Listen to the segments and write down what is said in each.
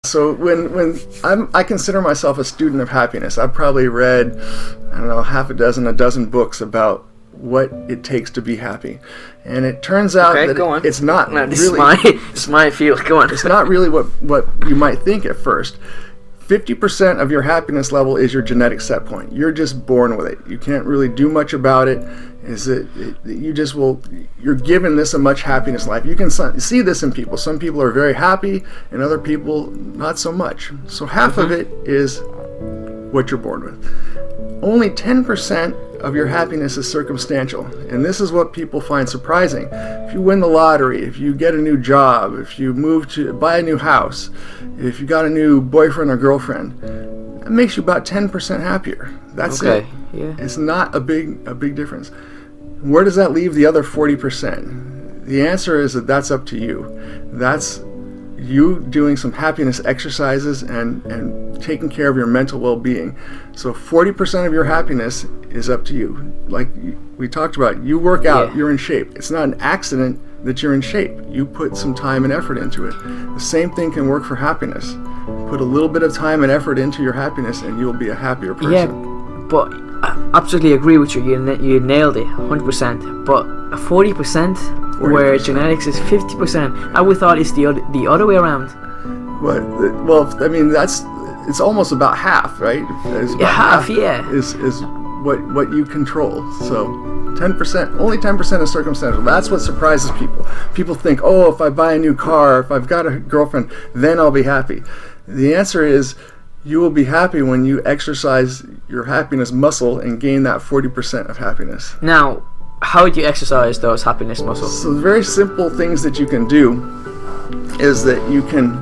So when I consider myself a student of happiness. I've probably read, I don't know, a dozen books about what it takes to be happy, and it turns out that it's not it's my field. Go on. It's not really what you might think at first. 50% of your happiness level is your genetic set point. You're just born with it. You can't really do much about it. You're given this a much happiness life. You can see this in people. Some people are very happy and other people not so much. So half of it is what you're born with. Only 10% of your happiness is circumstantial, and this is what people find surprising. If you win the lottery, if you get a new job, if you move to buy a new house, if you got a new boyfriend or girlfriend, it makes you about 10% happier. That's it. Yeah. It's not a big difference. Where does that leave the other 40%? The answer is that's up to you. That's you doing some happiness exercises and taking care of your mental well-being. So 40% of your happiness is up to you. Like we talked about, you work out, you're in shape. It's not an accident that you're in shape. You put some time and effort into it. The same thing can work for happiness. Put a little bit of time and effort into your happiness and you'll be a happier person. Yeah, but I absolutely agree with you. You nailed it, 100%. But 40%? Where genetics is 50%. I would thought it's the other way around. Well, I mean it's almost about half, right? Half, is what you control. So 10%, only 10% is circumstantial. That's what surprises people. People think, oh, if I buy a new car, if I've got a girlfriend, then I'll be happy. The answer is you will be happy when you exercise your happiness muscle and gain that 40% of happiness. Now, how do you exercise those happiness muscles? So the very simple things that you can do is that you can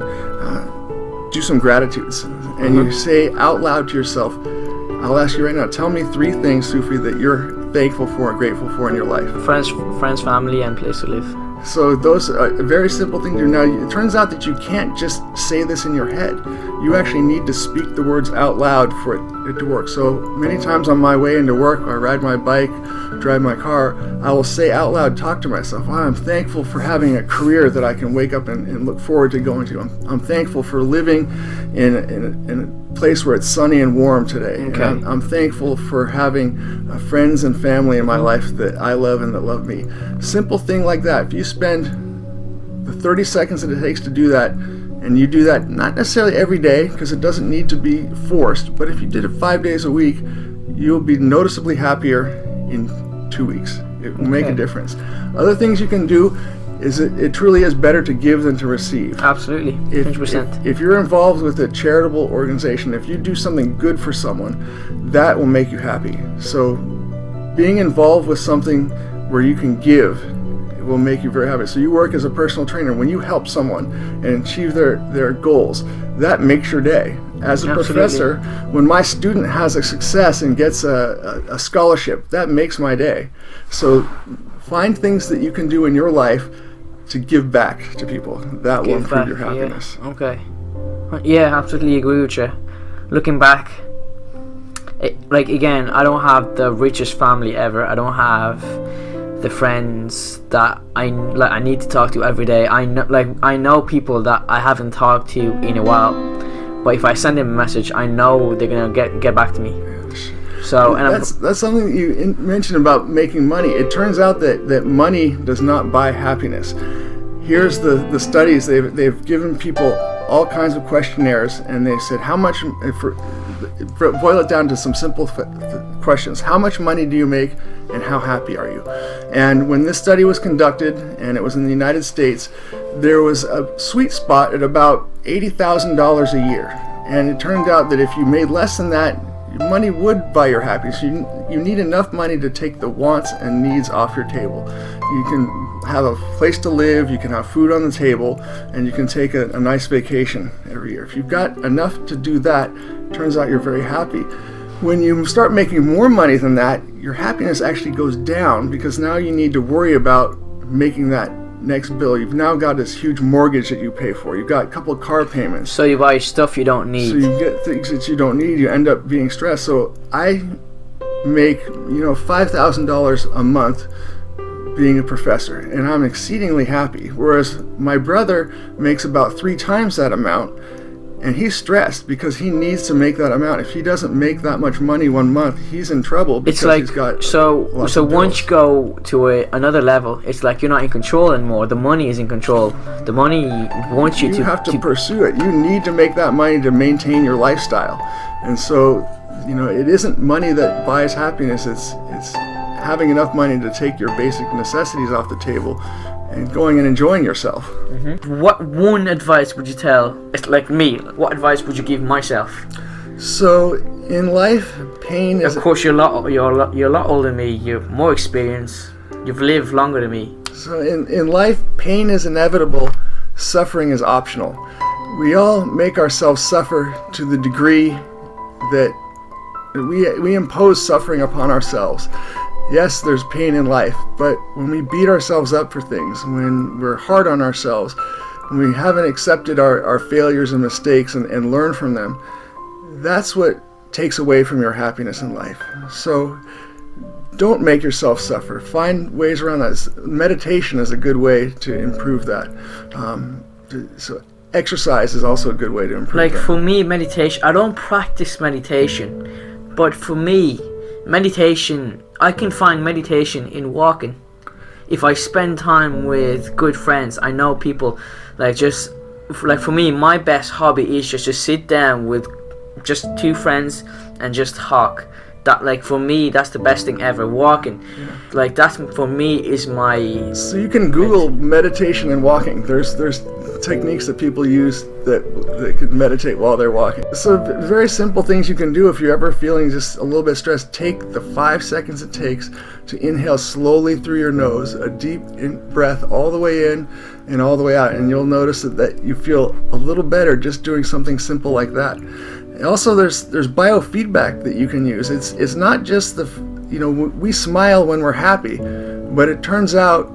do some gratitudes. And you say out loud to yourself, I'll ask you right now, tell me 3 things, Soufi, that you're thankful for and grateful for in your life. Friends, family, and place to live. So those are a very simple thing to do. Now, it turns out that you can't just say this in your head. You actually need to speak the words out loud for it to work. So many times on my way into work, I ride my bike, drive my car, I will say out loud, talk to myself, I'm thankful for having a career that I can wake up and look forward to going to. I'm thankful for living in a place where it's sunny and warm today. Okay. I'm thankful for having friends and family in my life that I love and that love me. Simple thing like that. If you spend the 30 seconds that it takes to do that, and you do that not necessarily every day because it doesn't need to be forced, but if you did it 5 days a week, you'll be noticeably happier in 2 weeks. It will make a difference. Other things you can do is it truly is better to give than to receive. Absolutely, 100%. If you're involved with a charitable organization, if you do something good for someone, that will make you happy. So being involved with something where you can give, it will make you very happy. So you work as a personal trainer. When you help someone and achieve their goals, that makes your day. As a professor, when my student has a success and gets a scholarship, that makes my day. So find things that you can do in your life to give back to people. That will improve your happiness. Yeah. Okay. Yeah, absolutely agree with you. Looking back, again, I don't have the richest family ever. I don't have the friends that I need to talk to every day. I know people that I haven't talked to in a while, but if I send them a message, I know they're gonna get back to me. So, and that's something that you mentioned about making money. It turns out that money does not buy happiness. Here's the studies. They've given people all kinds of questionnaires, and they said how much. Boil it down to some simple questions. How much money do you make, and how happy are you? And when this study was conducted, and it was in the United States, there was a sweet spot at about $80,000 a year. And it turned out that if you made less than that, money would buy your happiness. You need enough money to take the wants and needs off your table. You can have a place to live, you can have food on the table, and you can take a nice vacation every year. If you've got enough to do that, it turns out you're very happy. When you start making more money than that, your happiness actually goes down because now you need to worry about making that next bill. You've now got this huge mortgage that you pay for. You've got a couple of car payments. So you buy stuff you don't need. So you get things that you don't need. You end up being stressed. So I make $5,000 a month being a professor, and I'm exceedingly happy. Whereas my brother makes about 3 times that amount, and he's stressed because he needs to make that amount. If he doesn't make that much money one month, he's in trouble because It's like he's got so lots of once you bills. go to another level, it's like you're not in control anymore. The money is in control. The money wants you You to have to pursue it. You need to make that money to maintain your lifestyle. And so, it isn't money that buys happiness. It's having enough money to take your basic necessities off the table and going and enjoying yourself. What one advice would you tell? It's like me. What advice would you give myself? So in life, pain is Of course, you're a lot older than me. You're more experienced. You've lived longer than me. So in life, pain is inevitable. Suffering is optional. We all make ourselves suffer to the degree that we impose suffering upon ourselves. Yes, there's pain in life, but when we beat ourselves up for things, when we're hard on ourselves, when we haven't accepted our failures and mistakes and learn from them, that's what takes away from your happiness in life. So don't make yourself suffer. Find ways around that. Meditation is a good way to improve that. So exercise is also a good way to improve Like that. for me, meditation, I don't practice meditation, but for me, meditation, I can find meditation in walking. If I spend time with good friends, I know people, like for me, my best hobby is just to sit down with just two friends and just talk. That, like, for me, that's the best thing ever. Walking, like, that's for me is my. So you can Google meditation and walking. There's techniques that people use that can meditate while they're walking. So very simple things you can do if you're ever feeling just a little bit stressed. Take the 5 seconds it takes to inhale slowly through your nose, a deep breath all the way in and all the way out, and you'll notice that you feel a little better just doing something simple like that. Also, there's biofeedback that you can use. It's not just we smile when we're happy, but it turns out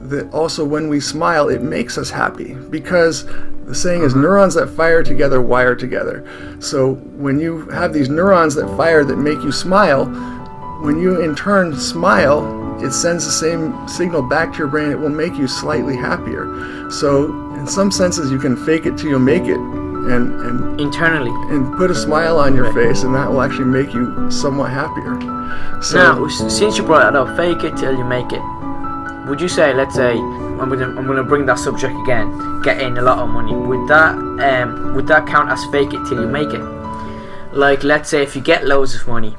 that also when we smile, it makes us happy, because the saying is neurons that fire together wire together. So when you have these neurons that fire that make you smile, when you in turn smile, it sends the same signal back to your brain. It will make you slightly happier. So in some senses, you can fake it till you make it. And Internally. and put a smile on your face, and that will actually make you somewhat happier. So Now, since you brought that up, fake it till you make it. Would you say, let's say, I'm gonna bring that subject again, getting a lot of money. Would that count as fake it till you make it? Like, let's say if you get loads of money,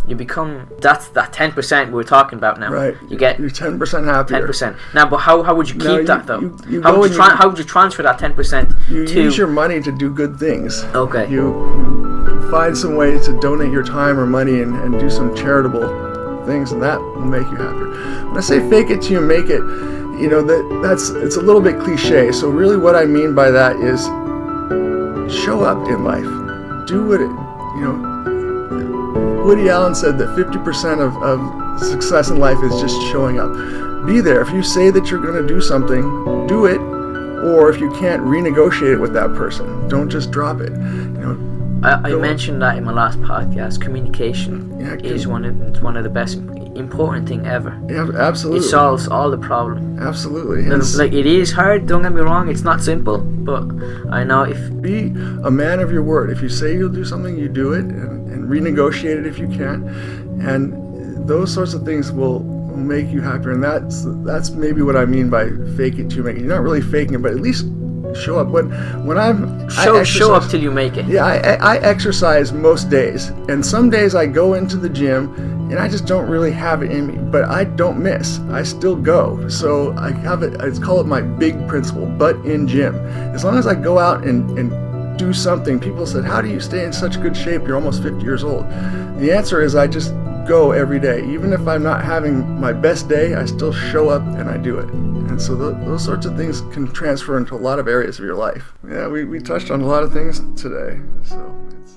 you become that 10% we're talking about now. right, You get you're 10% happier. 10%. Now, but how would you keep Now, that though? you How go would and how would you transfer that 10% You to? use your money to do good things. Okay. You find some way to donate your time or money and do some charitable things, and that will make you happier. When I say fake it till you make it, it's a little bit cliche. So really what I mean by that is show up in life. Do what Woody Allen said that 50% of success in life is just showing up. Be there. If you say that you're going to do something, do it. Or if you can't, renegotiate it with that person. Don't just drop it. I mentioned that in my last podcast. Communication is one of the best important thing ever. Yeah, absolutely. It solves all the problem. Absolutely. Like, it is hard, don't get me wrong, it's not simple, but I know if Be a man of your word. If you say you'll do something, you do it, and renegotiate it if you can. And those sorts of things will make you happier. And that's maybe what I mean by fake it till you make it. You're not really faking it, but at least show up. When I show up till you make it. Yeah, I exercise most days, and some days I go into the gym and I just don't really have it in me, but I don't miss. I still go. So I have it. I call it my big principle, but in gym. As long as I go out and do something, people said, "How do you stay in such good shape? You're almost 50 years old." The answer is I just go every day. Even if I'm not having my best day, I still show up and I do it. And so those sorts of things can transfer into a lot of areas of your life. Yeah, we touched on a lot of things today. So it's